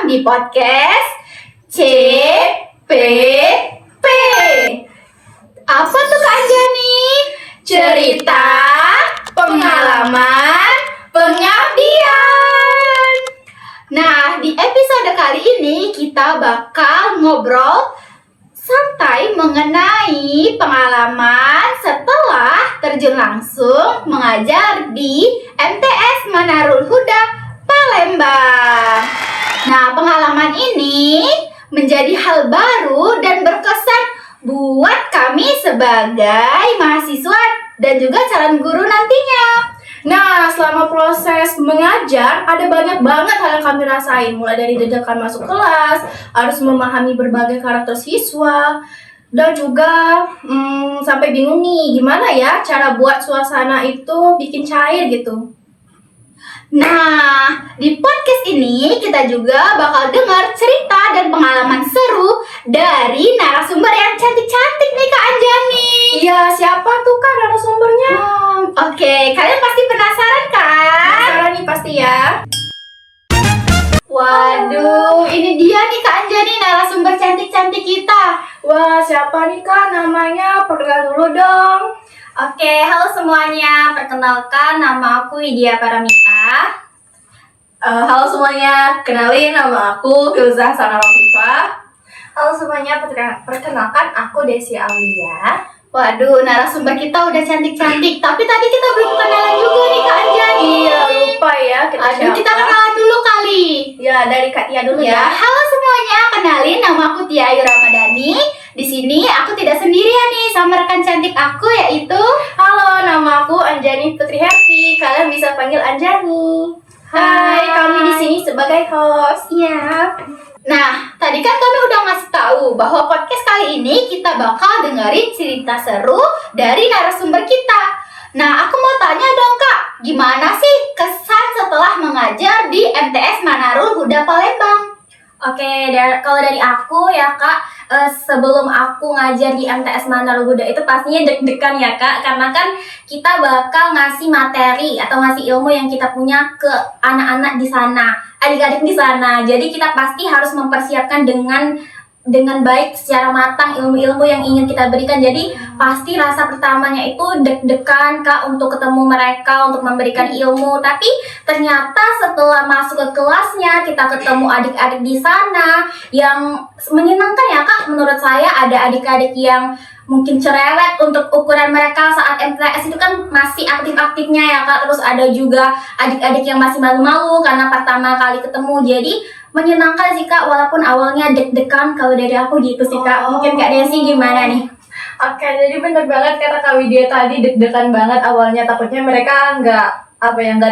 di podcast CPP. Apa tuh Kak Anjani? Cerita pengalaman pengabdian. Nah, di episode kali ini kita bakal ngobrol santai mengenai pengalaman setelah terjun langsung mengajar di MTS Manarul Huda, Palembang. Nah, pengalaman ini menjadi hal baru dan berkesan buat kami sebagai mahasiswa dan juga calon guru nantinya. Nah, selama proses mengajar, ada banyak banget hal yang kami rasain. Mulai dari dadakan masuk kelas, harus memahami berbagai karakter siswa, dan juga sampai bingung nih, gimana ya cara buat suasana itu bikin cair gitu. Nah, di podcast ini kita juga bakal dengar cerita dan pengalaman seru dari narasumber yang cantik-cantik nih Kak Anjani. Iya, siapa tuh Kak narasumbernya? Oke, kalian pasti penasaran kan? Penasaran nih pasti ya. Waduh, ini dia nih Kak Anjani, narasumber cantik-cantik kita. Wah, siapa nih Kak namanya? Perkenalkan dulu dong. Oke, halo semuanya. Perkenalkan, nama aku Widya Paramita. Halo semuanya, kenalin nama aku Filzah Sanarafifa. Halo semuanya, perkenalkan aku Desi Aulia. Waduh, narasumber kita udah cantik-cantik, tapi tadi kita belum kenalan juga nih Kak Anjani. Iya, lupa ya Kita kenalan dulu kali. Ya, dari Kak Tia dulu ya. Halo semuanya, kenalin nama aku Tia Ayu Ramadhani. Di sini aku tidak sendirian nih sama rekan cantik aku yaitu. Halo, nama aku Anjani Putri Herti. Kalian bisa panggil Anjani. Hai, kami di sini sebagai host. Iya. Nah, tadi kan kami udah ngasih tahu bahwa podcast kali ini kita bakal dengerin cerita seru dari narasumber kita. Nah, aku mau tanya dong Kak, gimana sih kesan setelah mengajar di MTS Manarul Huda Palembang? Oke, kalau dari aku ya Kak, sebelum aku ngajar di MTS Manarul Huda itu pastinya deg-degan ya Kak, karena kan kita bakal ngasih materi atau ngasih ilmu yang kita punya ke anak-anak di sana, adik-adik di sana. Jadi kita pasti harus mempersiapkan dengan baik secara matang ilmu-ilmu yang ingin kita berikan. Jadi pasti rasa pertamanya itu deg-degan Kak untuk ketemu mereka, untuk memberikan ilmu. Tapi ternyata setelah masuk ke kelasnya, kita ketemu adik-adik di sana yang menyenangkan ya Kak. Menurut saya ada adik-adik yang mungkin cerewet untuk ukuran mereka saat MTS itu kan masih aktif-aktifnya ya Kak. Terus ada juga adik-adik yang masih malu-malu karena pertama kali ketemu. Jadi menyenangkan sih Kak, walaupun awalnya deg-degan. Kalau dari aku gitu sih Kak. Mungkin Kak Desi gimana nih? Oke, jadi bener banget kata Kak Widya tadi, deg-degan banget awalnya. Takutnya mereka nggak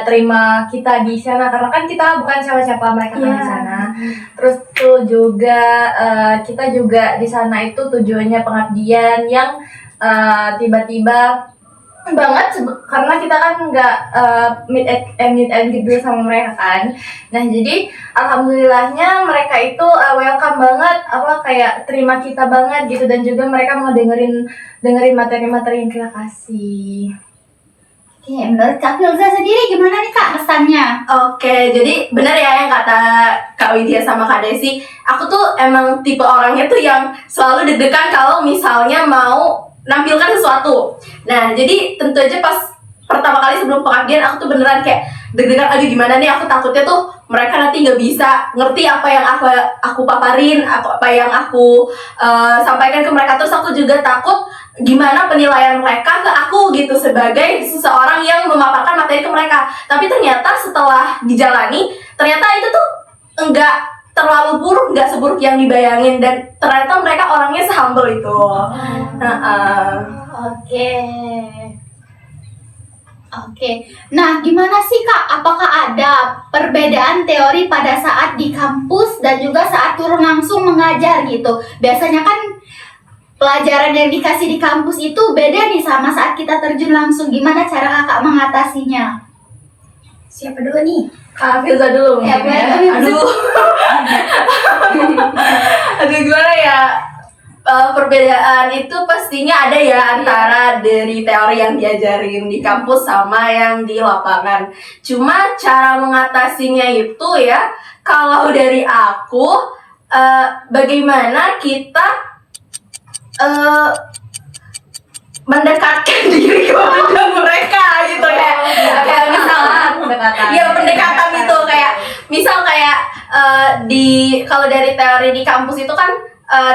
terima kita di sana karena kan kita bukan siapa-siapa, mereka kan di sana. Terus tuh juga kita juga di sana itu tujuannya pengabdian yang tiba-tiba banget karena kita kan nggak meet and greet dulu sama mereka kan. Nah, jadi alhamdulillahnya mereka itu welcome banget, kayak terima kita banget gitu, dan juga mereka mau dengerin materi-materi yang kita kasih. Oke, menurut Kak Filza sendiri gimana nih Kak kesannya? Oke, jadi benar ya yang kata Kak Widya sama Kak Desi. Aku tuh emang tipe orangnya tuh yang selalu deg-degan kalau misalnya mau nampilkan sesuatu. Nah, jadi tentu aja pas pertama kali sebelum pengabdian aku tuh beneran kayak deg-degan, aduh gimana nih, aku takutnya tuh mereka nanti nggak bisa ngerti apa yang aku paparin, apa yang aku sampaikan ke mereka. Terus aku juga takut gimana penilaian mereka ke aku gitu sebagai seseorang yang memaparkan materi ke mereka. Tapi ternyata setelah dijalani, ternyata itu tuh enggak terlalu buruk, nggak seburuk yang dibayangin, dan ternyata mereka orangnya se-humble itu. Oke. Nah, gimana sih Kak? Apakah ada perbedaan teori pada saat di kampus dan juga saat turun langsung mengajar gitu? Biasanya kan pelajaran yang dikasih di kampus itu beda nih sama saat kita terjun langsung. Gimana cara Kakak mengatasinya? Siapa dulu nih? Kak Filza dulu. Ya, Aduh gimana ya? perbedaan itu pastinya ada ya antara dari teori yang diajarin di kampus sama yang di lapangan. Cuma cara mengatasinya itu ya, kalau dari aku, bagaimana kita mendekatkan diri kepada mereka gitu ya. Kayak misalnya pendekatan itu kayak misal kayak kalau dari teori di kampus itu kan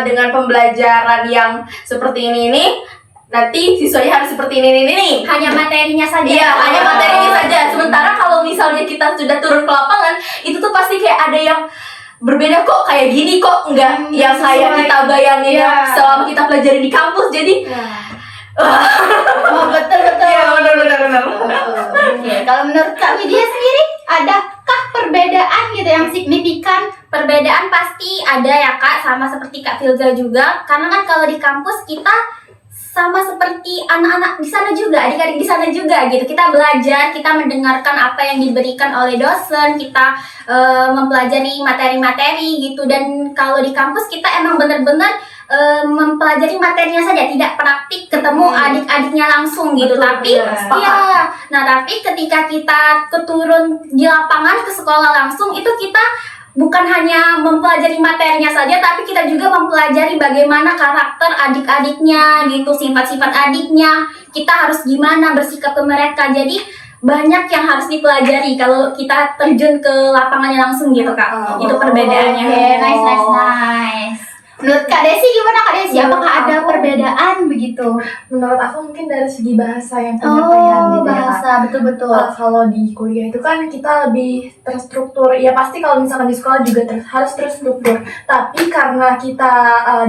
dengan pembelajaran yang seperti ini nanti siswanya harus seperti ini. Hanya materinya saja. Iya, hanya materinya saja. Sementara kalau misalnya kita sudah turun ke lapangan, itu tuh pasti kayak ada yang berbeda kok, kayak gini kok, enggak yang kayak kita bayangin selama kita pelajari di kampus. Jadi betul. iya, benar. Oke, kalau menurut Kak Widya sendiri, adakah perbedaan gitu yang signifikan? Perbedaan pasti ada ya Kak, sama seperti Kak Filza juga. Karena kan kalau di kampus kita sama seperti anak-anak di sana juga, adik-adik di sana juga gitu. Kita belajar, kita mendengarkan apa yang diberikan oleh dosen, kita mempelajari materi-materi gitu. Dan kalau di kampus kita emang benar-benar mempelajari materinya saja, tidak praktik ketemu adik-adiknya langsung gitu. Tapi tapi ketika kita keturun di lapangan ke sekolah langsung, itu kita bukan hanya mempelajari materinya saja, tapi kita juga mempelajari bagaimana karakter adik-adiknya gitu, sifat-sifat adiknya, kita harus gimana bersikap ke mereka. Jadi banyak yang harus dipelajari kalau kita terjun ke lapangannya langsung gitu Kak. Itu perbedaannya. Oke, nice. Menurut Kak Desi gimana Kak Desi? Apakah ada perbedaan begitu? Menurut aku mungkin dari segi bahasa yang penyampaian gitu ya, Kak. Bahasa, betul. Kalau di kuliah itu kan kita lebih terstruktur. Ya pasti kalau misalkan di sekolah juga harus terstruktur. Tapi karena kita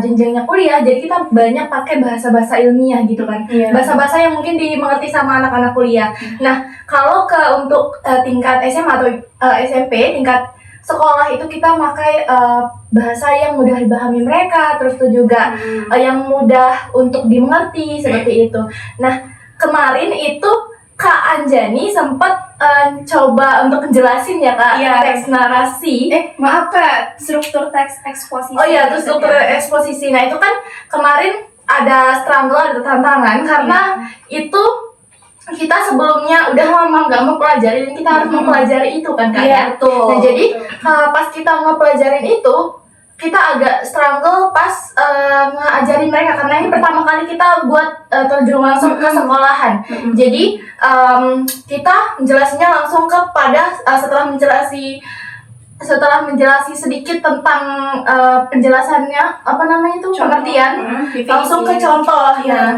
jenjangnya kuliah, jadi kita banyak pakai bahasa-bahasa ilmiah gitu kan. Bahasa-bahasa yang mungkin dimengerti sama anak-anak kuliah. Nah, kalau untuk tingkat SMA atau SMP, tingkat sekolah itu kita pakai bahasa yang mudah dipahami mereka, terus itu juga yang mudah untuk dimengerti seperti itu. Nah, kemarin itu Kak Anjani sempat coba untuk ngejelasin ya Kak, teks narasi. Maaf Kak, struktur teks eksposisi. Oh iya, terus struktur eksposisi. Nah, itu kan kemarin ada struggle, ada tantangan karena itu kita sebelumnya udah lama nggak mempelajari dan kita harus mempelajari itu kan Kak ya. Betul. Nah jadi pas kita ngepelajarin itu kita agak struggle pas ngajarin mereka karena ini pertama kali kita buat terjun langsung ke sekolahan. Jadi kita menjelaskannya langsung kepada setelah menjelasi sedikit tentang penjelasannya pengertian, langsung ke contoh ya.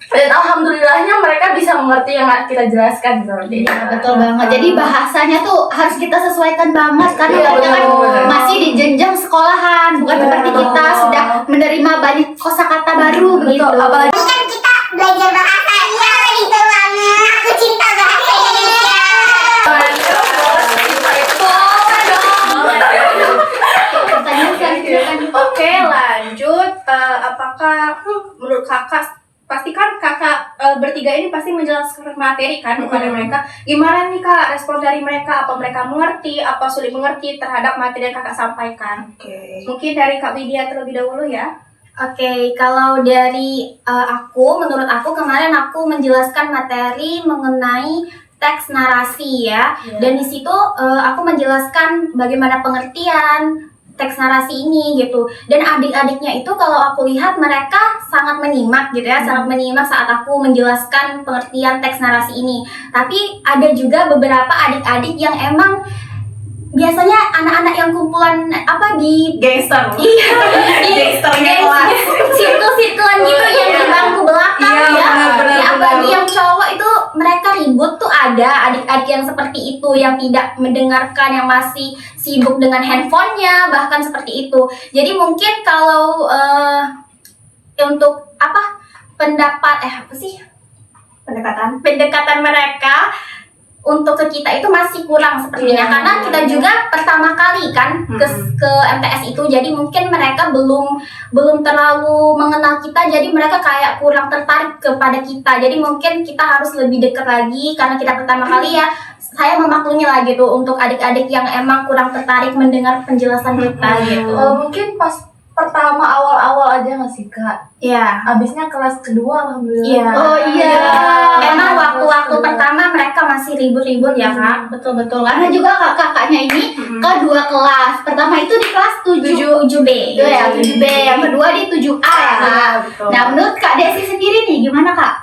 Dan alhamdulillahnya mereka bisa mengerti yang kita jelaskan seperti itu. Betul banget. Jadi bahasanya tuh harus kita sesuaikan banget karena mereka kan masih di jenjang sekolahan, bukan seperti kita sudah menerima banyak kosakata baru gitu. Apalagi Ini kan kita belajar bahasa, iya gitu banget. Aku cinta bahasa Indonesia. Oke, lanjut. Apakah menurut kakak, pastikan kakak bertiga ini pasti menjelaskan materi kan kepada mereka. Gimana nih Kak respon dari mereka? Apa mereka mengerti? Apa sulit mengerti terhadap materi yang kakak sampaikan? Mungkin dari Kak Widya terlebih dahulu ya. Oke, kalau dari menurut aku kemarin aku menjelaskan materi mengenai teks narasi ya. Dan di situ aku menjelaskan bagaimana pengertian teks narasi ini gitu. Dan adik-adiknya itu kalau aku lihat mereka sangat menyimak gitu ya, sangat menyimak saat aku menjelaskan pengertian teks narasi ini. Tapi ada juga beberapa adik-adik yang emang biasanya anak-anak yang kumpulan di gangster. Iya, sirkel-sirkelan gitu yang di bangku belakang benar. apalagi yang cowok itu mereka ribut tuh ada adik-adik yang seperti itu yang tidak mendengarkan, yang masih sibuk dengan handphonenya bahkan seperti itu. Jadi mungkin kalau untuk pendekatan mereka untuk ke kita itu masih kurang sepertinya karena kita juga pertama kali kan ke MTS itu, jadi mungkin mereka belum terlalu mengenal kita, jadi mereka kayak kurang tertarik kepada kita. Jadi mungkin kita harus lebih dekat lagi karena kita pertama kali ya. Saya memaklumi lah gitu untuk adik-adik yang emang kurang tertarik mendengar penjelasan kita gitu. Mungkin pas pertama awal-awal aja nggak sih Kak? Iya. Abisnya kelas kedua alhamdulillah. Iya. Oh iya. Memang waktu-waktu pertama mereka masih ribut-ribut ya kak. Betul-betul. Karena juga kakaknya ini ke 2 kelas. Pertama itu di kelas 7. 7B. Itu ya, 7B. Yang kedua di 7A ya, Kak. betul. Nah, menurut Kak Desi sendiri nih, gimana, Kak?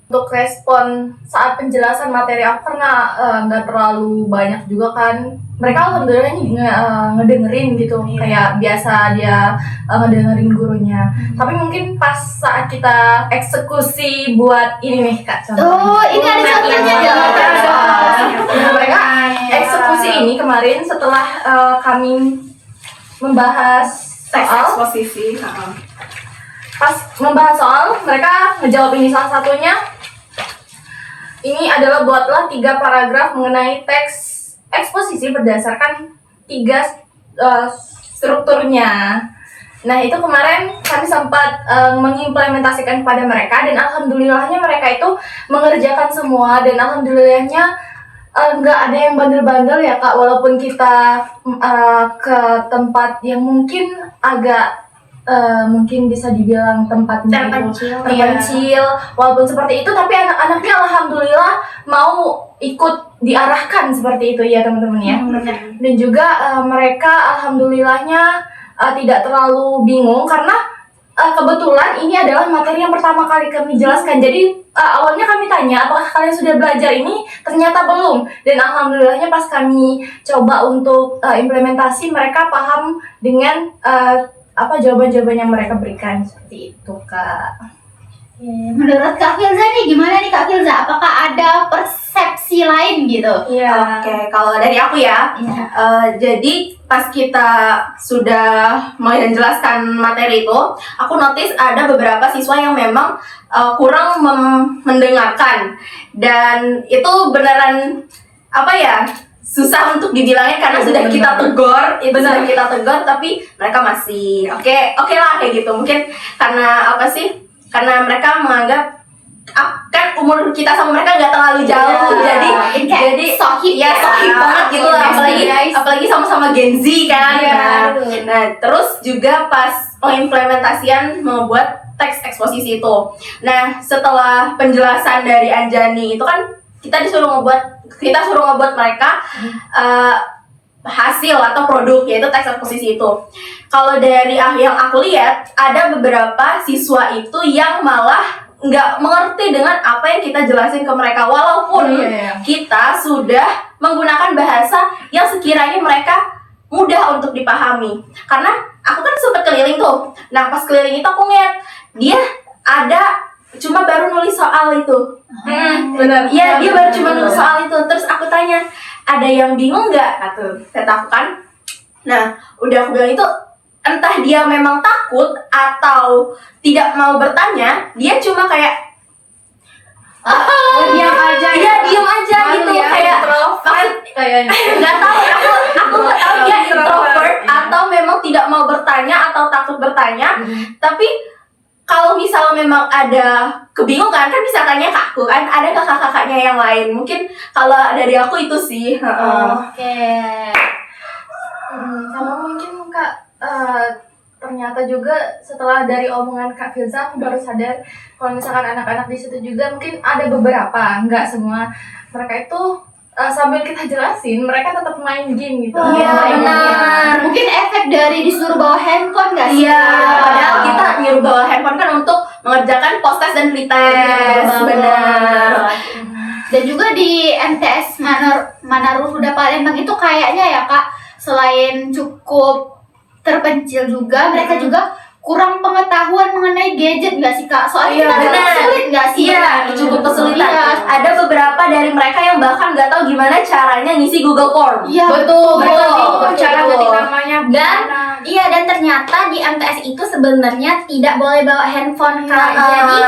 Untuk respon saat penjelasan materi aku karena nggak terlalu banyak juga kan, mereka alhamdulillah ngedengerin gitu, kayak biasa dia ngedengerin gurunya. Tapi mungkin pas saat kita eksekusi buat ini nih Kak, contohnya. Oh, ini ada contohnya Iya. Nah, mereka eksekusi ini kemarin setelah kami membahas Teks soal. eksposisi. Pas membahas soal, mereka ngejawab ini salah satunya. Ini adalah buatlah 3 paragraf mengenai teks eksposisi berdasarkan 3 strukturnya. Nah, itu kemarin kami sempat mengimplementasikan kepada mereka dan alhamdulillahnya mereka itu mengerjakan semua dan alhamdulillahnya nggak ada yang bandel-bandel ya Kak, walaupun kita ke tempat yang mungkin agak mungkin bisa dibilang tempatnya Terpencil, terpencil, walaupun seperti itu, tapi anak-anaknya alhamdulillah mau ikut diarahkan seperti itu ya teman-teman ya. Dan juga mereka alhamdulillahnya tidak terlalu bingung karena kebetulan ini adalah materi yang pertama kali kami jelaskan. Jadi awalnya kami tanya apakah kalian sudah belajar ini, ternyata belum. Dan alhamdulillahnya pas kami coba untuk implementasi, mereka paham dengan apa jawaban-jawaban yang mereka berikan, seperti itu Kak. Menurut Kak Filza nih, gimana nih Kak Filza? Apakah ada persepsi lain gitu? Iya. Oke, kalau dari aku ya, jadi pas kita sudah menjelaskan materi itu, aku notice ada beberapa siswa yang memang kurang mendengarkan, dan itu beneran apa ya, susah untuk dibilangnya karena sudah kita tegur, sudah kita tegur, tapi mereka masih oke lah kayak gitu. Mungkin karena apa sih? Karena mereka menganggap kan umur kita sama mereka nggak terlalu jauh, jadi sohib ya sohib banget gitu lah, apalagi sama-sama Gen Z kan. Nah, terus juga pas pengimplementasian membuat teks eksposisi itu. Nah, setelah penjelasan dari Anjani itu kan kita suruh ngebuat mereka hasil atau produk, yaitu teks eksposisi itu. Kalau dari yang aku lihat, ada beberapa siswa itu yang malah nggak mengerti dengan apa yang kita jelasin ke mereka, walaupun kita sudah menggunakan bahasa yang sekiranya mereka mudah untuk dipahami. Karena aku kan sempat keliling tuh. Nah, pas keliling itu aku ngeliat dia ada cuma baru nulis soal itu. Benar. Iya, dia baru cuma nulis soal itu. Terus aku tanya, ada yang bingung nggak? Kata aku kan. Nah, udah aku bilang itu, entah dia memang takut atau tidak mau bertanya, dia cuma kayak diam aja. Iya, diam aja gitu, kayak maksud Kayaknya. nggak tahu. Aku nggak tahu dia introvert atau memang tidak mau bertanya atau takut bertanya. Tapi kalau misal memang ada kebingungan kan bisa tanya ke aku kan, ada kakak-kakaknya yang lain. Mungkin kalau dari aku itu sih. Oke. Sama mungkin Kak, ternyata juga setelah dari omongan Kak Filza, aku baru sadar kalau misalkan anak-anak di situ juga mungkin ada beberapa, nggak semua, mereka itu sambil kita jelasin, mereka tetap main game gitu. Iya, benar. Mungkin efek dari disuruh bawa handphone nggak sih? Iya, padahal kita nyuruh bawa handphone kan untuk mengerjakan post-test dan pretest. Benar. Dan juga di MTS Manarul Palembang itu kayaknya ya Kak, selain cukup terpencil juga, mereka juga kurang pengetahuan mengenai gadget nggak sih Kak? Soalnya kita benar. sulit nggak sih? Iya, cukup kesulitan. Iya. Ada beberapa dari mereka yang bahkan nggak tahu gimana caranya ngisi Google Form. Iya, Betul, betul. Cara ketik namanya Dan iya, dan ternyata di MTS itu sebenarnya tidak boleh bawa handphone Kak. Jadi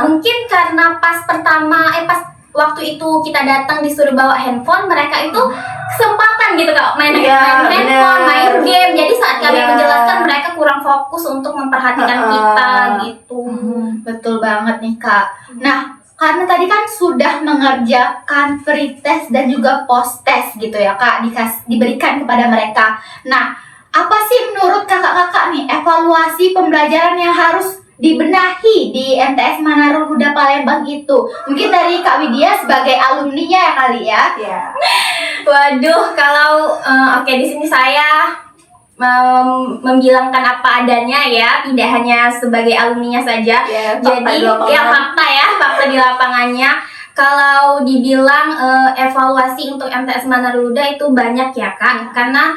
mungkin karena pas waktu itu kita datang disuruh bawa handphone, mereka itu kesempatan gitu Kak, main handphone, main game. Jadi saat kami menjelaskan, mereka kurang fokus untuk memperhatikan kita gitu. Betul banget nih Kak. Nah, karena tadi kan sudah mengerjakan pretest dan juga post test gitu ya Kak, diberikan kepada mereka. Nah, apa sih menurut kakak-kakak nih evaluasi pembelajaran yang harus dibenahi di MTS Manarul Huda Palembang itu? Mungkin dari Kak Widya sebagai alumninya ya kali ya. Iya. Waduh, kalau oke di sini saya membilangkan apa adanya ya, tidak hanya sebagai alumninya saja. Ya, fakta Jadi di lapangan. fakta di lapangannya. Kalau dibilang evaluasi untuk MTS Manarul Huda itu banyak ya Kak, karena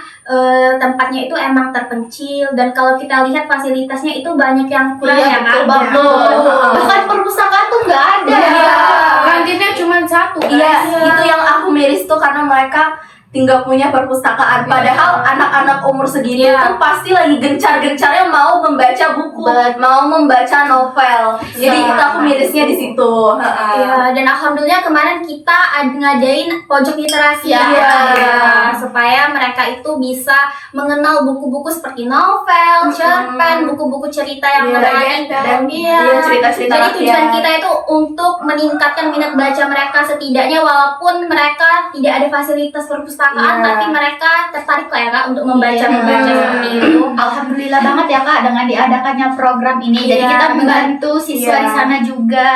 tempatnya itu emang terpencil dan kalau kita lihat fasilitasnya itu banyak yang kurang ya Kak. betul banget. Bahkan perpustakaan tuh nggak ada. Iya. Kantinnya cuma satu. Iya, guys. itu yang aku miris tuh karena mereka tinggal punya perpustakaan. Padahal anak-anak umur segini Iya. tuh pasti lagi gencar-gencarnya mau membaca buku, mau membaca novel. Jadi itu aku mirisnya di situ. Iya, dan alhamdulillah kemarin kita ngadain pojok literasi Iya. ya, supaya mereka itu bisa mengenal buku-buku seperti novel, cerpen, buku-buku cerita yang Iya, menarik dan iya. cerita-cerita Jadi tujuan rakyat. kita itu untuk meningkatkan minat baca mereka setidaknya walaupun mereka tidak ada fasilitas perpustakaan, Iya. tapi mereka tertarik lah ya Kak untuk membaca Iya. seperti itu. Alhamdulillah banget ya Kak dengan diadakannya program ini. Jadi Iya, kita benar. membantu siswa Iya. di sana juga.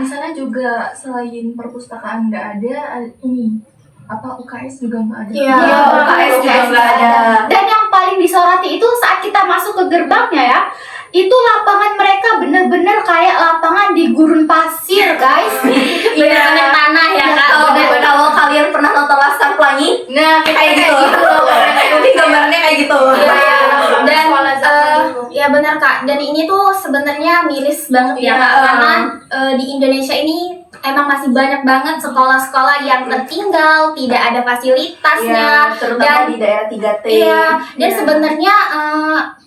Di sana juga selain perpustakaan nggak ada, ini apa UKS juga nggak ada. Iya. Iya, UKS juga nggak ada. Dan yang paling disoroti itu saat kita masuk ke gerbangnya ya, itu lapangan mereka bener-bener kayak lapangan di gurun pasir guys. Benar-benar tanah ya Kak. Kalau kalian pernah nonton Laskar Pelangi, Nah, kayak gitu. Nanti gambarnya kayak gitu. Iya, dan Sekolah zaman dulu. ya benar Kak. Dan ini tuh sebenarnya miris banget ya Iya. Kak, karena di Indonesia ini emang masih banyak banget sekolah-sekolah yang tertinggal, tidak ada fasilitasnya, Iya, terutama dan di daerah 3T. iya, dan sebenarnya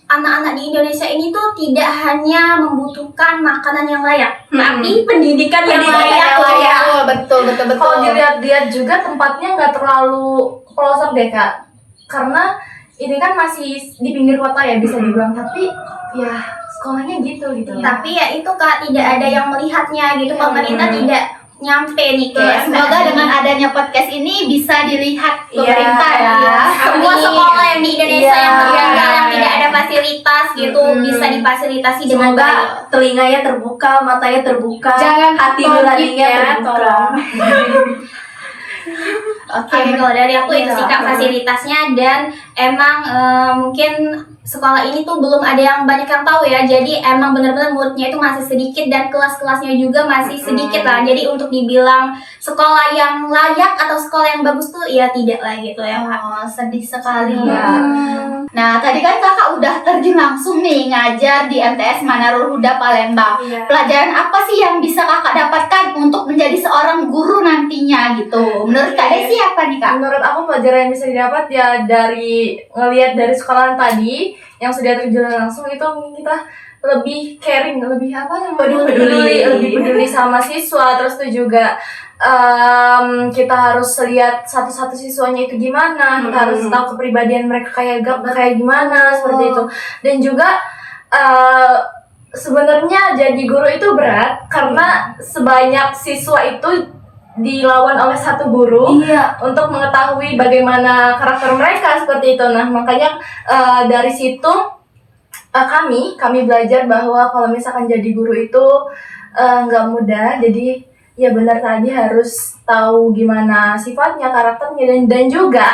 anak-anak di Indonesia ini tuh tidak hanya membutuhkan makanan yang layak, tapi pendidikan yang Pendidikan layak. yang layak. Betul. Kalau dilihat-lihat juga tempatnya nggak terlalu pelosok deh Kak, karena ini kan masih di pinggir kota ya bisa dibilang, tapi ya sekolahnya gitu. Tapi ya itu Kak, tidak ada yang melihatnya gitu, pemerintah tidak nyampe nih Kak. Semoga dengan adanya podcast ini bisa dilihat Iya. pemerintah ya. Semua Amin. sekolah yang di Indonesia Iya. yang tertinggal yang tidak ada fasilitas gitu bisa difasilitasi dengan Semoga baik. telinganya terbuka, matanya terbuka, Jangan hati tolong nuraninya ya, terbuka. tolong. Oke, kalau dari aku itu sih Kak fasilitasnya, dan emang mungkin sekolah ini tuh belum ada yang banyak yang tahu ya. Jadi emang benar-benar muridnya itu masih sedikit dan kelas-kelasnya juga masih sedikit lah. Jadi untuk dibilang sekolah yang layak atau sekolah yang bagus tuh ya tidak lah gitu ya Kak. Oh, sedih sekali ya. Nah, tadi kan kakak udah terjun langsung nih ngajar di MTS Manarul Huda Palembang. Iya. Pelajaran apa sih yang bisa kakak dapatkan untuk menjadi seorang guru nantinya gitu? Menurut Kak Desi apa nih Kak? Menurut aku pelajaran yang bisa didapat ya dari ngelihat dari sekolahan tadi yang sudah terjun langsung, itu kita lebih caring, lebih apa namanya, lebih peduli sama siswa. Terus tuh juga kita harus lihat satu-satu siswanya itu gimana, kita harus tahu kepribadian mereka kayak gimana seperti itu. Dan juga sebenarnya jadi guru itu berat karena sebanyak siswa itu dilawan oleh satu guru untuk mengetahui bagaimana karakter mereka seperti itu. Nah, makanya dari situ kami belajar bahwa kalau misalkan jadi guru itu nggak mudah. Jadi ya benar tadi harus tahu gimana sifatnya, karakternya, dan juga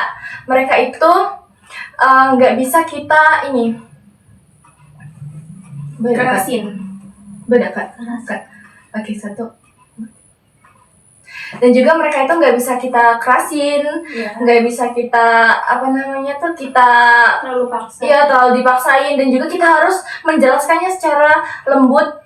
mereka itu nggak bisa kita ini Kerasin. bedakan. Oke, satu. Dan juga mereka itu nggak bisa kita kerasin, nggak bisa kita kita Terlalu paksa. iya terlalu dipaksain, dan juga kita harus menjelaskannya secara lembut.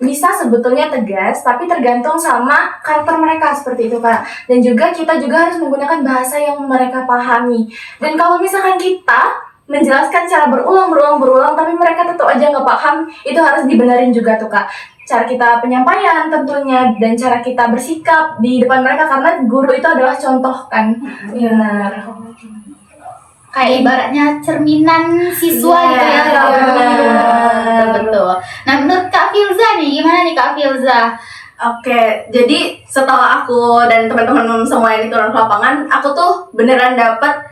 Bisa sebetulnya tegas, tapi tergantung sama karakter mereka seperti itu Kak. Dan juga kita juga harus menggunakan bahasa yang mereka pahami. Dan kalau misalkan kita menjelaskan secara berulang, tapi mereka tetap aja nggak paham, itu harus dibenerin juga tuh Kak. Cara kita penyampaian tentunya, dan cara kita bersikap di depan mereka, karena guru itu adalah contoh kan. Benar. Kayak ibaratnya cerminan siswa gitu ya. Betul. Nah, menurut Kak Filza nih, gimana nih Kak Filza? Oke, jadi setelah aku dan teman-teman semua yang turun ke lapangan, aku tuh beneran dapat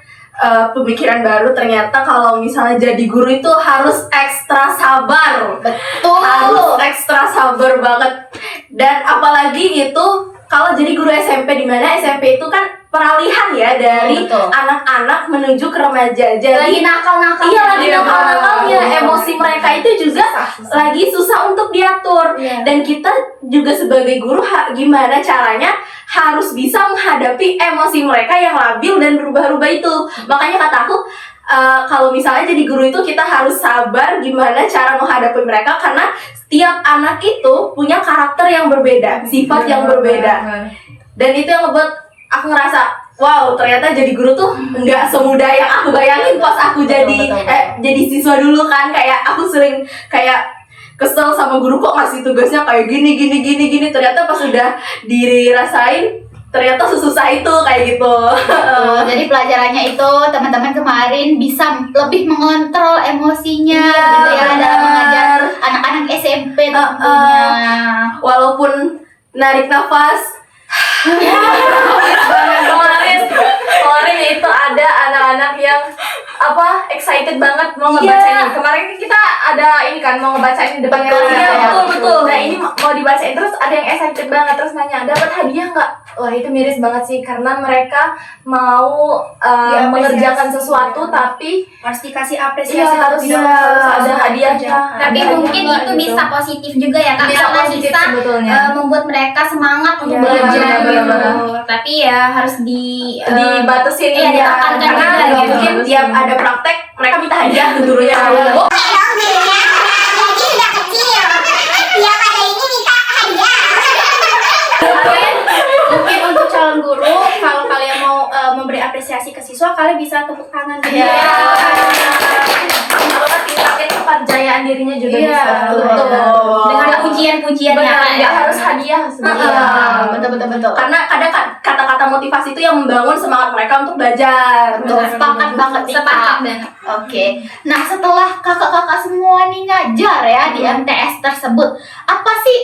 pemikiran baru, ternyata kalau misalnya jadi guru itu harus ekstra sabar. Betul. Harus ekstra sabar banget. Dan apalagi itu kalau jadi guru SMP, di mana SMP itu kan peralihan ya dari Betul. anak-anak menuju ke remaja. Jadi Lagi nakal-nakal. iya, lagi nakal-nakalnya, emosi mereka itu juga lagi susah untuk diatur. Iya. Dan kita juga sebagai guru gimana caranya harus bisa menghadapi emosi mereka yang labil dan berubah-ubah itu. Makanya kataku kalau misalnya jadi guru itu kita harus sabar gimana cara menghadapi mereka, karena setiap anak itu punya karakter yang berbeda, sifat yang berbeda. Dan itu yang ngebuat aku ngerasa, wow, ternyata jadi guru tuh nggak semudah yang aku bayangin pas aku jadi siswa dulu kan. Kayak aku sering kayak kesel sama guru, kok ngasih tugasnya kayak gini. Ternyata pas udah dirasain, ternyata sesusah itu kayak gitu. Betul. Jadi pelajarannya itu teman-teman kemarin bisa lebih mengontrol emosinya Iya, gitu ya dalam benar. mengajar anak-anak SMP tentunya. Walaupun narik nafas. Kemarin itu ada anak-anak yang excited banget mau ngebaca Iya. ini. Kemarin kita ada ini kan mau ngebacain di depan kelas. Iya, betul. Nah ini mau dibacain terus ada yang excited banget terus nanya dapat hadiah nggak? Wah itu miris banget sih karena mereka mau Diapresiasi. mengerjakan sesuatu tapi Harus dikasih apresiasi. iya harus ada hadiahnya. Tapi mungkin itu bisa positif juga ya Kak, Bisa karena positif bisa sebetulnya. membuat mereka semangat untuk Iya, belajar benar-benar. gitu. Tapi ya harus Dibatasin iya, ya, ditekankan Karena juga nggak gitu. mungkin tiap ada praktek mereka minta hadiah ke gurunya. Dong gurunya, jadi udah kecil. Tiap ada ini minta hadiah. Mungkin untuk calon guru, kalau kalian mau memberi apresiasi ke siswa, kalian bisa tepuk tangan. Iya. Kalau tingkatin kepercayaan dirinya juga Iya, bisa. betul. Dengan pujian-pujian ya Benar, Kak. nggak harus hadiah sebenarnya. Iya, betul. Karena kadang kata-kata motivasi itu yang membangun semangat mereka untuk belajar. Betul, sepakat banget nih, Sepakat Kak. banget. Oke. Nah, setelah kakak-kakak semua nih ngajar ya di MTS tersebut, apa sih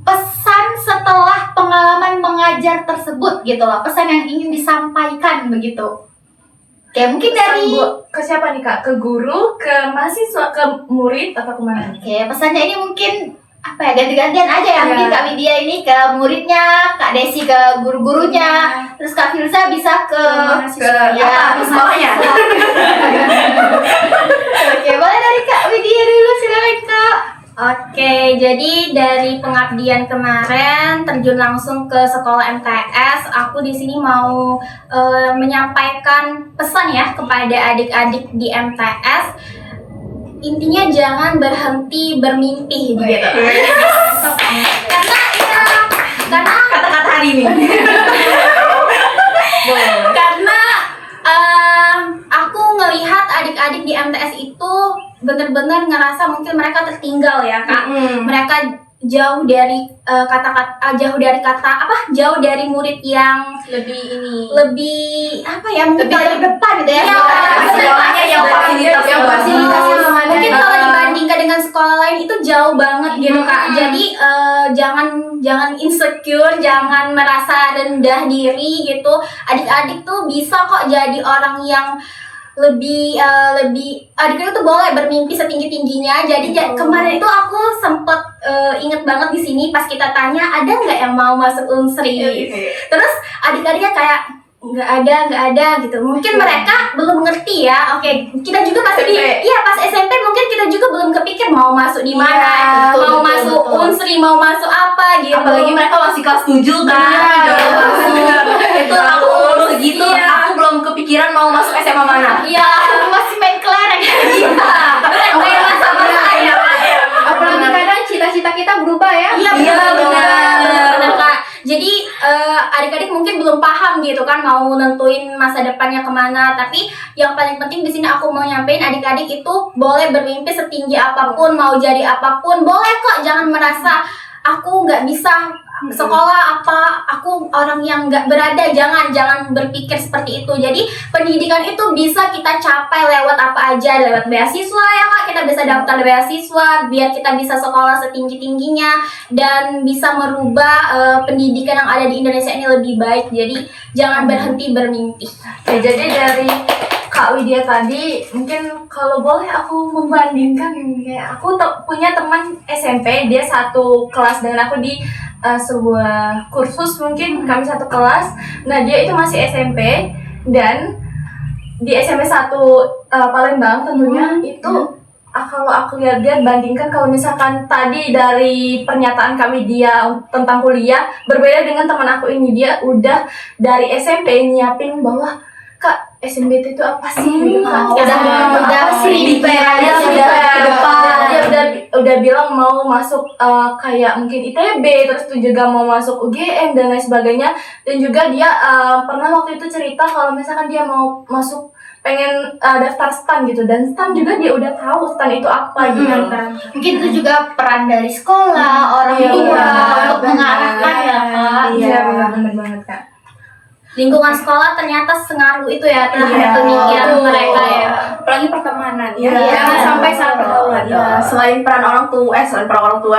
pesan setelah pengalaman mengajar tersebut gitu loh? Pesan yang ingin disampaikan begitu. Oke, mungkin dari Ke siapa nih Kak? Ke guru, ke mahasiswa, ke murid atau kemana? Oke, pesannya ini mungkin apa ya, ganti-gantian aja ya. Iya. Mungkin Kak Widya ini ke muridnya, Kak Desi ke guru-gurunya, terus Kak Filza bisa ke mahasiswa. Ya, semuanya. Oke, boleh dari Kak Widya dulu, silakan Kak. Oke, jadi dari pengabdian kemarin terjun langsung ke sekolah MTS, aku di sini mau menyampaikan pesan ya kepada adik-adik di MTS. Intinya jangan berhenti bermimpi gitu. Karena Kata-kata hari ini. karena aku ngelihat adik-adik di MTS itu benar-benar ngerasa mungkin mereka tertinggal ya Kak. Mereka jauh dari jauh dari murid yang lebih apa ya, mungkin Lebih kalau- terdepan gitu ya. Iya, Sekolahnya yang fasilitas yang fasilitasnya memadai. mungkin kalau dibandingkan dengan sekolah lain itu jauh banget gitu Kak. Jadi jangan insecure, jangan merasa rendah diri gitu. Adik-adik tuh bisa kok jadi orang yang lebih adik-adik tuh boleh bermimpi setinggi-tingginya. Jadi kemarin itu aku sempet inget banget di sini pas kita tanya ada nggak yang mau masuk Unsri. Terus adik-adiknya kayak nggak ada gitu. Mungkin mereka belum ngerti ya. Oke, kita juga pas pas SMP mungkin kita juga belum kepikir mau masuk di mana, betul, mau betul, masuk betul. Unsri, mau masuk apa gitu. Apalagi mereka masih kelas 7 kan. Itu aku umur segitu, aku belum kepikiran mau masuk SMA mana. Iya, Masih main kelereng. kayak sama saya. Apalagi kadang cita-cita kita berubah ya. Iya Iya, benar Kak. Jadi adik-adik mungkin belum paham gitu kan mau nentuin masa depannya kemana. Tapi yang paling penting di sini aku mau nyampein adik-adik itu boleh bermimpi setinggi apapun, mau jadi apapun boleh kok. Jangan merasa aku nggak bisa sekolah apa, aku orang yang nggak berada. Jangan berpikir seperti itu. Jadi pendidikan itu bisa kita capai lewat apa aja, lewat beasiswa ya Kak. Kita bisa daftar beasiswa biar kita bisa sekolah setinggi-tingginya dan bisa merubah pendidikan yang ada di Indonesia ini lebih baik. Jadi jangan berhenti bermimpi. Oke, jadi dari Kak Widya tadi, mungkin kalau boleh aku membandingkan, kayak aku punya teman SMP, dia satu kelas dengan aku di sebuah kursus, mungkin kami satu kelas. Nah, dia itu masih SMP, dan di SMP 1 Palembang tentunya itu kalau aku lihat-lihat, bandingkan kalau misalkan tadi dari pernyataan kami dia tentang kuliah berbeda dengan teman aku ini, dia udah dari SMP nyiapin bahwa Kak, SNBT itu apa sih gitu kan? udah prepare-nya Dia sudah ke depan. Dia udah bilang mau masuk kayak mungkin ITB, terus tuh juga mau masuk UGM dan lain sebagainya. Dan juga dia pernah waktu itu cerita kalau misalkan dia mau masuk, pengen daftar STAN gitu, dan STAN juga dia udah tahu STAN itu apa gitu. Mungkin itu juga peran dari sekolah, orang Iya, tua benar, untuk mengarahkan ya Kak. Iya, benar banget Kak. Lingkungan sekolah ternyata sengaruh itu ya terhadap Iya. pemikiran mereka ya. Apalagi pertemanan ya. Iya. Jangan sampai salah pergaulan. Ya, selain peran orang tua,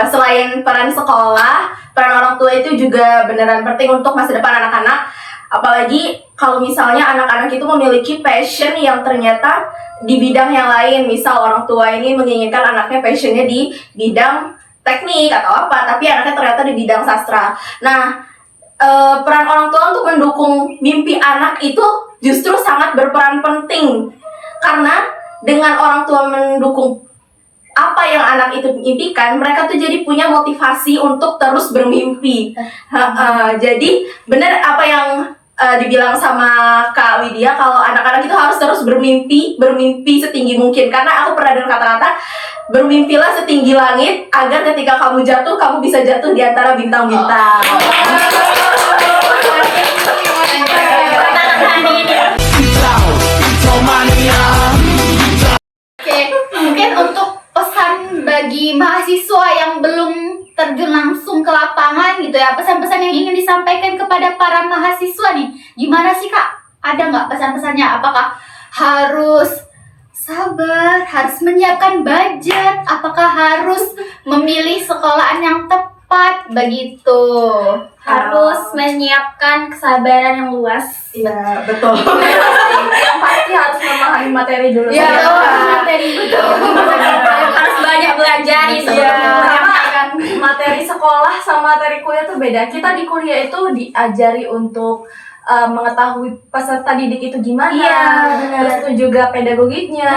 selain peran sekolah, peran orang tua itu juga beneran penting untuk masa depan anak-anak. Apalagi kalau misalnya anak-anak itu memiliki passion yang ternyata di bidang yang lain. Misal orang tua ini menginginkan anaknya passionnya di bidang teknik atau apa, tapi anaknya ternyata di bidang sastra. Nah, peran orang tua untuk mendukung mimpi anak itu justru sangat berperan penting, karena dengan orang tua mendukung apa yang anak itu impikan, mereka tuh jadi punya motivasi untuk terus bermimpi. Jadi benar apa yang dibilang sama Kak Widya, kalau anak-anak itu harus terus bermimpi setinggi mungkin. Karena aku pernah dengar kata-kata, bermimpilah setinggi langit agar ketika kamu jatuh, kamu bisa jatuh di antara bintang-bintang. Oke, mungkin untuk pesan bagi mahasiswa yang belum terjun langsung ke lapangan gitu ya, pesan-pesan yang ingin disampaikan kepada para mahasiswa nih, gimana sih Kak? Ada nggak pesan-pesannya? Apakah harus sabar, harus menyiapkan budget, apakah harus memilih sekolahan yang tepat begitu? Harus menyiapkan kesabaran yang luas. Iya, betul. Yang pasti harus memahami materi dulu. Ya, materi Harus banyak belajar itu karena materi sekolah sama materi kuliah tuh beda. Kita di kuliah itu diajari untuk mengetahui peserta didik itu gimana, terus itu juga pedagogiknya,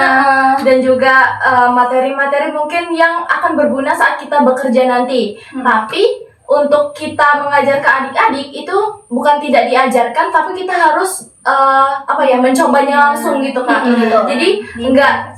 dan juga materi-materi mungkin yang akan berguna saat kita bekerja nanti. Tapi untuk kita mengajar ke adik-adik itu bukan tidak diajarkan, tapi kita harus mencobanya langsung gitu Kak. Jadi enggak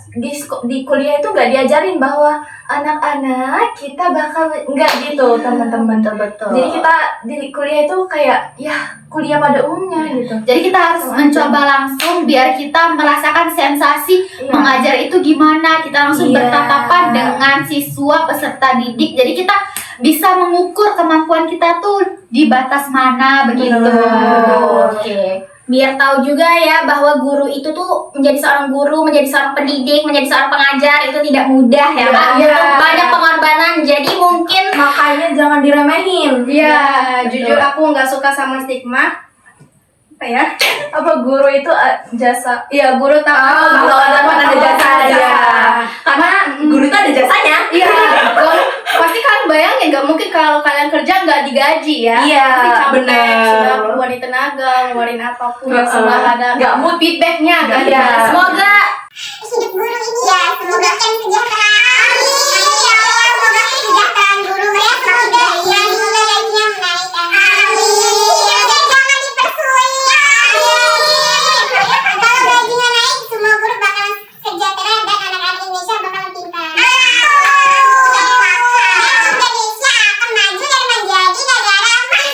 di kuliah itu enggak diajarin bahwa anak-anak kita bakal enggak gitu teman-teman. Betul. Jadi kita di kuliah itu kayak ya kuliah pada umumnya gitu. Jadi kita harus mencoba langsung biar kita merasakan sensasi Iya. mengajar itu gimana. Kita langsung Iya. bertatapan dengan siswa peserta didik. Jadi kita bisa mengukur kemampuan kita tuh di batas mana begitu. Betul. Oke. biar tahu juga ya bahwa guru itu tuh menjadi seorang guru, menjadi seorang pendidik, menjadi seorang pengajar itu tidak mudah ya Pak. Iya. Itu banyak pengorbanan. Jadi mungkin Makanya jangan diremehin. Iya, jujur aku nggak suka sama stigma. Apa ya? Apa guru itu jasa? Iya, guru tahu Kalau ada jasanya. Karena guru itu ada jasanya. Iya, pasti kalian bayangin nggak mungkin kalau kalian kerja nggak digaji ya? Iya, Pasti capek, bener. sudah ngeluarin tenaga, ngeluarin apapun, Heeh. sudah ada Nggak mood. feedbacknya kan? Iya. semoga hidup guru ini ya semoga kan sejahtera. Amin ya Allah, semoga kesejahteraan guru mereka semakin baik dan semoga gajinya menaik. Amin. Dan jangan dipersulit. Amin. Kalau gajinya naik, semua guru bakalan sejahtera dan anak-anak Indonesia bakalan pintar. Indonesia akan maju dan menjadi negara emas.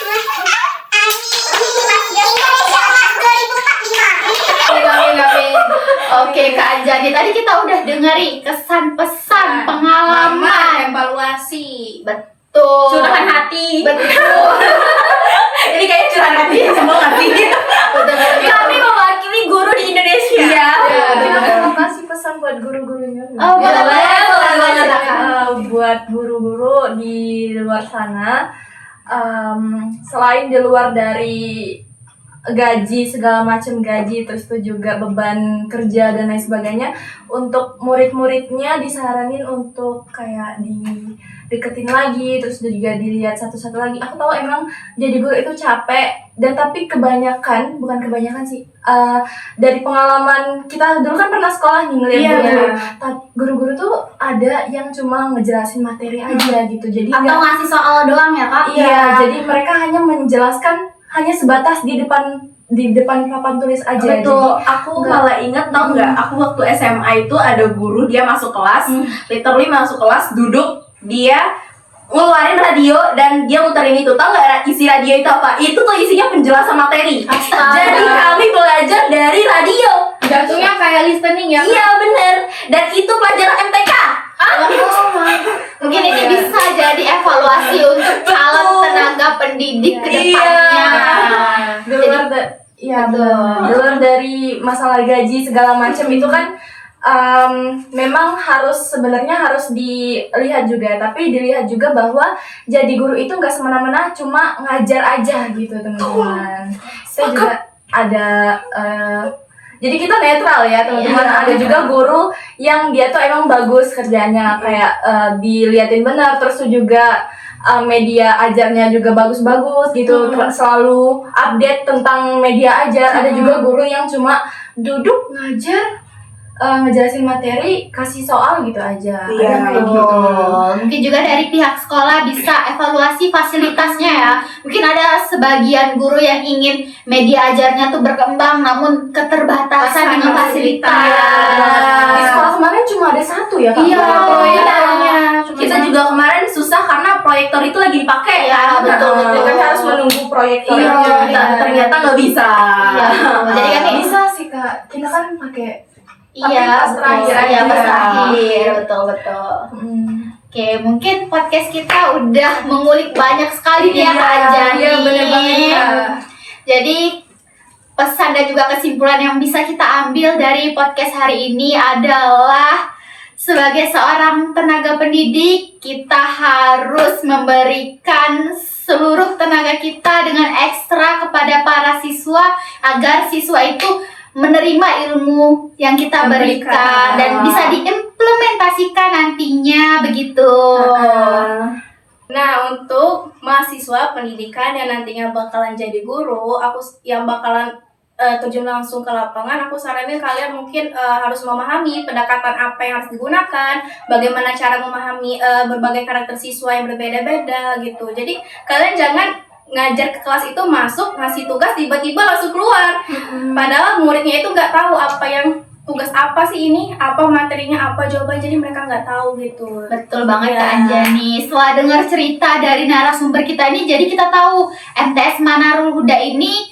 Amin. Indonesia emas 2045. Amin. Oke Kak Anjani, tadi kita udah dengeri kesan pesan pengalaman. evaluasi. Betul. curahan hati. Betul. Ini kayaknya curhat hati semua nggak sih? Kami mewakili guru di Indonesia. Iya. Kita mau kasih pesan buat guru-gurunya. Oh, boleh, boleh, boleh, Silakan. silakan. Buat guru-guru di luar sana, selain di luar dari gaji, segala macam gaji, terus itu juga beban kerja dan lain sebagainya. Untuk murid-muridnya disaranin untuk kayak deketin lagi, terus juga dilihat satu-satu lagi. Aku tahu emang jadi guru itu capek, dan tapi bukan kebanyakan sih, dari pengalaman kita dulu kan pernah sekolah nih ngeliat guru-guru. Guru-guru tuh ada yang cuma ngejelasin materi aja gitu, jadi Atau nggak- ngasih soal doang ya kak? iya, jadi mereka hanya menjelaskan hanya sebatas di depan papan tulis aja. Betul, aku nggak- malah ingat tau nggak, aku waktu SMA itu ada guru dia masuk kelas, literally masuk kelas, duduk, dia ngeluarin radio dan dia muterin itu. Tau nggak isi radio itu apa? Itu tuh isinya penjelasan materi. Astaga. Jadi kami belajar dari radio. Jatuhnya kayak listening ya. Iya bener. Dan itu pelajaran MTK. Mungkin ini bisa jadi evaluasi untuk calon tenaga pendidik ke depannya. di luar di luar dari masalah gaji segala macam itu kan memang sebenarnya harus dilihat juga, tapi dilihat juga bahwa jadi guru itu nggak semena-mena cuma ngajar aja gitu teman-teman. Saya juga ada jadi kita netral ya teman-teman. Ada juga guru yang dia tuh emang bagus kerjanya, kayak diliatin benar, terus tuh juga media ajarnya juga bagus-bagus gitu, selalu update tentang media ajar. Ada juga guru yang cuma duduk ngajar, ngejelasin materi, kasih soal gitu aja. Iya, Ada kayak gitu. Mungkin juga dari pihak sekolah bisa evaluasi fasilitasnya ya. Mungkin ada sebagian guru yang ingin media ajarnya tuh berkembang namun keterbatasan dengan fasilitas. Di sekolah kemarin cuma ada satu ya Kak? Iya, proyektornya. Kita juga kemarin susah karena proyektor itu lagi dipakai. Iya, betul. Kan harus menunggu proyektor. Iya, ternyata nggak bisa. Iya, jadi kan ini Bisa sih Kak, kita kan pakai. iya, pas terakhir betul. aja. Iya, pas terakhir. Betul. Oke, mungkin podcast kita udah mengulik banyak sekali nih ya Kak Anjani. Iya, bener banget Kak. Jadi pesan dan juga kesimpulan yang bisa kita ambil dari podcast hari ini adalah sebagai seorang tenaga pendidik, kita harus memberikan seluruh tenaga kita dengan ekstra kepada para siswa agar siswa itu menerima ilmu yang kita berikan dan bisa diimplementasikan nantinya begitu. Nah, untuk mahasiswa pendidikan yang nantinya bakalan jadi guru, aku yang bakalan terjun langsung ke lapangan, aku saranin kalian mungkin harus memahami pendekatan apa yang harus digunakan, bagaimana cara memahami berbagai karakter siswa yang berbeda-beda gitu. Jadi kalian jangan ngajar ke kelas itu masuk ngasih tugas tiba-tiba langsung keluar, padahal muridnya itu nggak tahu apa yang tugas apa sih ini, apa materinya, apa jawaban, jadi mereka nggak tahu gitu. Betul banget Ya. Kak Anjani. Setelah dengar cerita dari narasumber kita ini, jadi kita tahu MTS Manarul Huda ini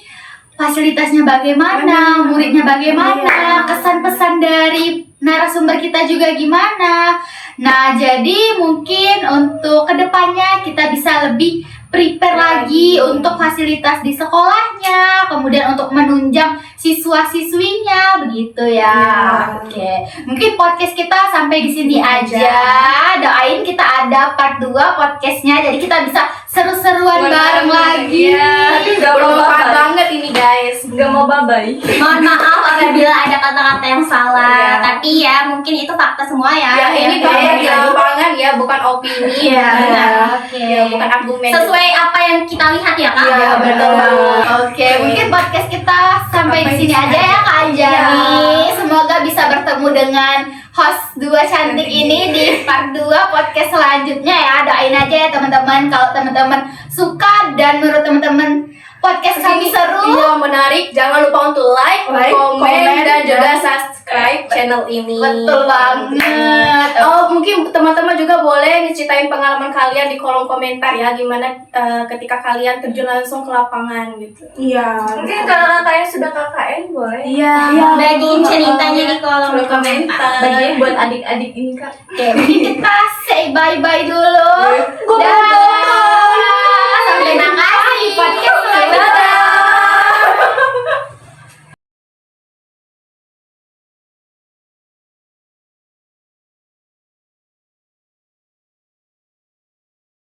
fasilitasnya bagaimana, muridnya bagaimana, kesan-pesan dari narasumber kita juga gimana. Nah, jadi mungkin untuk kedepannya kita bisa lebih prepare lagi untuk fasilitas di sekolahnya, kemudian untuk menunjang siswa-siswinya, begitu ya. Oke, mungkin podcast kita sampai di sini aja. Doain kita ada part 2 podcastnya, jadi kita bisa seru-seruan bareng lagi. Tapi nggak mau Bermanfaat bye-bye. banget ini guys. Nggak mau bye-bye. Mohon maaf apabila ada kata-kata yang salah, tapi ya mungkin itu fakta semua ya. Ya, ini Ya, fakta di lapangan ya, bukan opini. Iya, benar. Oke. Ya, bukan argumen. Sesuai apa yang kita lihat ya kak. Iya, betul banget. Oke, mungkin podcast kita sampai di sini aja ya Kak Anjani. Semoga bisa bertemu dengan host dua cantik ini di part 2 podcast selanjutnya ya. Doain aja ya teman-teman, kalau teman-teman suka dan menurut teman-teman podcast kami seru. Iya, menarik. Jangan lupa untuk like, komen, komen, dan juga subscribe channel ini. Betul banget. Oh, mungkin teman-teman juga boleh ceritain pengalaman kalian di kolom komentar ya, gimana ketika kalian terjun langsung ke lapangan gitu. Iya. Mungkin kalau kalian sudah KKN boleh. Iya. Bagiin ceritanya di kolom komentar. Bagian buat adik-adik ini Kak. Oke, mungkin kita say bye-bye dulu. Gue Dah.